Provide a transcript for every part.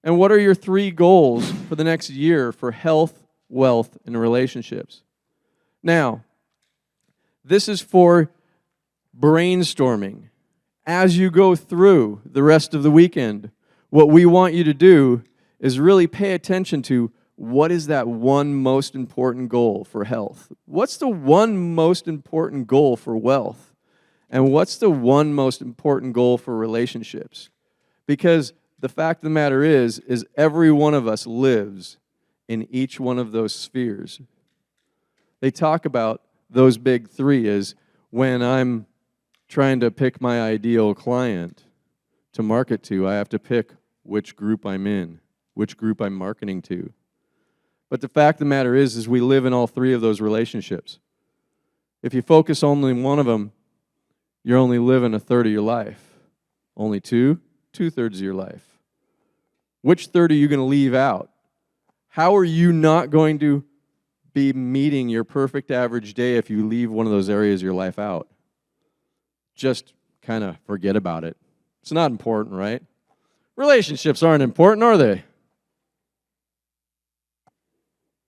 And what are your 3 goals for the next year for health, wealth, and relationships? Now, this is for brainstorming. As you go through the rest of the weekend, what we want you to do is really pay attention to what is that one most important goal for health? What's the one most important goal for wealth? And what's the one most important goal for relationships? Because the fact of the matter is every one of us lives in each one of those spheres. They talk about those big 3 as when I'm trying to pick my ideal client to market to, I have to pick which group I'm in, which group I'm marketing to. But the fact of the matter is we live in all 3 of those relationships. If you focus only on one of them, you're only living a third of your life. Only 2/3 of your life. Which third are you going to leave out? How are you not going to be meeting your perfect average day if you leave one of those areas of your life out? Just kind of forget about it. It's not important, right? Relationships aren't important, are they?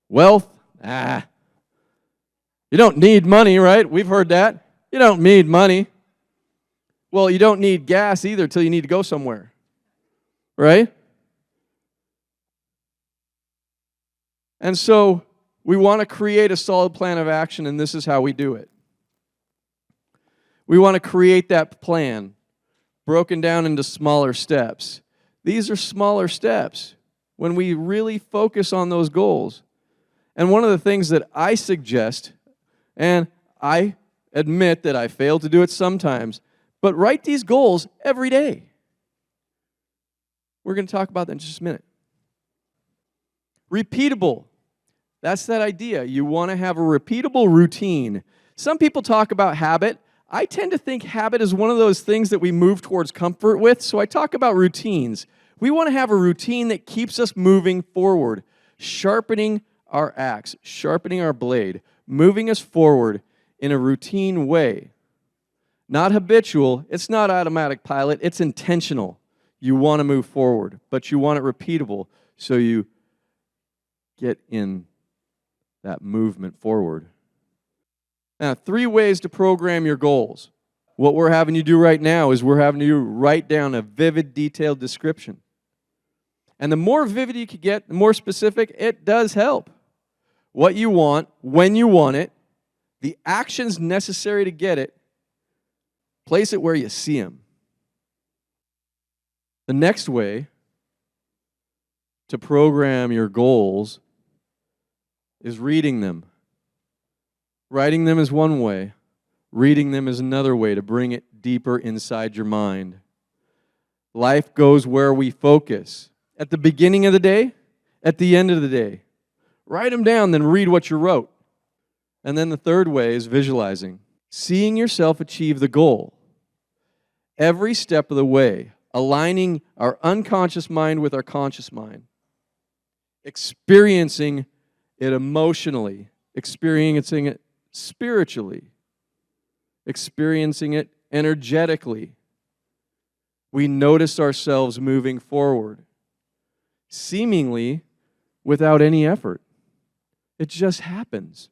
Wealth? You don't need money, right? We've heard that. You don't need money. Well, you don't need gas either till you need to go somewhere, right? And so we want to create a solid plan of action, and this is how we do it. We want to create that plan broken down into smaller steps. These are smaller steps when we really focus on those goals. And one of the things that I suggest, and I admit that I fail to do it sometimes, but write these goals every day. We're going to talk about that in just a minute. Repeatable. That's that idea. You want to have a repeatable routine. Some people talk about habit. I tend to think habit is one of those things that we move towards comfort with, so I talk about routines. We want to have a routine that keeps us moving forward, sharpening our axe, sharpening our blade, moving us forward in a routine way. Not habitual, it's not automatic pilot, it's intentional. You want to move forward, but you want it repeatable so you get in that movement forward. Now, 3 ways to program your goals. What we're having you do right now is we're having you write down a vivid, detailed description. And the more vivid you can get, the more specific, it does help. What you want, when you want it, the actions necessary to get it, place it where you see them. The next way to program your goals is reading them. Writing them is one way. Reading them is another way to bring it deeper inside your mind. Life goes where we focus. At the beginning of the day, at the end of the day. Write them down, then read what you wrote. And then the third way is visualizing. Seeing yourself achieve the goal. Every step of the way, aligning our unconscious mind with our conscious mind. Experiencing it emotionally, experiencing it spiritually, experiencing it energetically. We notice ourselves moving forward, seemingly without any effort. It just happens.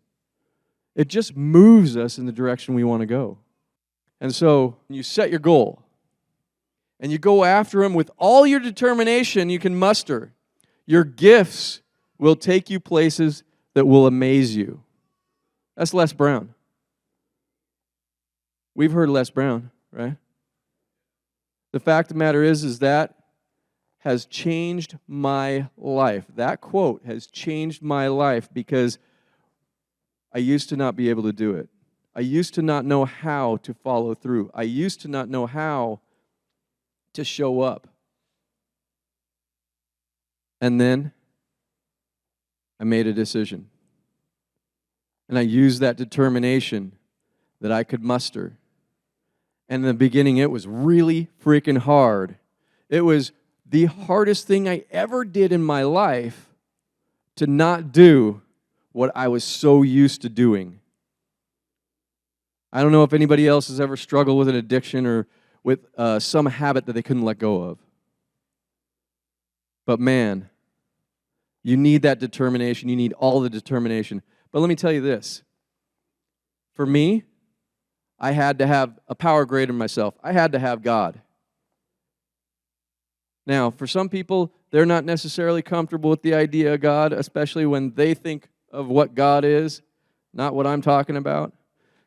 It just moves us in the direction we want to go. And so you set your goal, and you go after them with all your determination you can muster. Your gifts will take you places that will amaze you. That's Les Brown. We've heard Les Brown, right? The fact of the matter is that has changed my life. That quote has changed my life because I used to not be able to do it. I used to not know how to follow through. I used to not know how to show up. And then I made a decision. And I used that determination that I could muster. And in the beginning, it was really freaking hard. It was the hardest thing I ever did in my life to not do what I was so used to doing. I don't know if anybody else has ever struggled with an addiction or with some habit that they couldn't let go of. But man, you need that determination. You need all the determination. But let me tell you this. For me, I had to have a power greater than myself. I had to have God. Now, for some people, they're not necessarily comfortable with the idea of God, especially when they think of what God is, not what I'm talking about.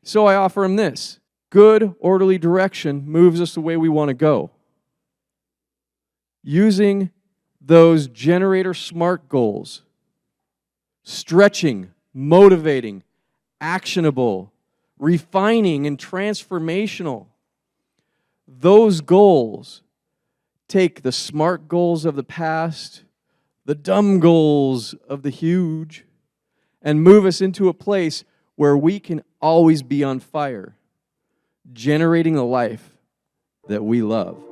So I offer them this. Good, orderly direction moves us the way we want to go. Using those generator SMART goals, stretching, motivating, actionable, refining, and transformational. Those goals take the SMART goals of the past, the dumb goals of the huge, and move us into a place where we can always be on fire, generating a life that we love.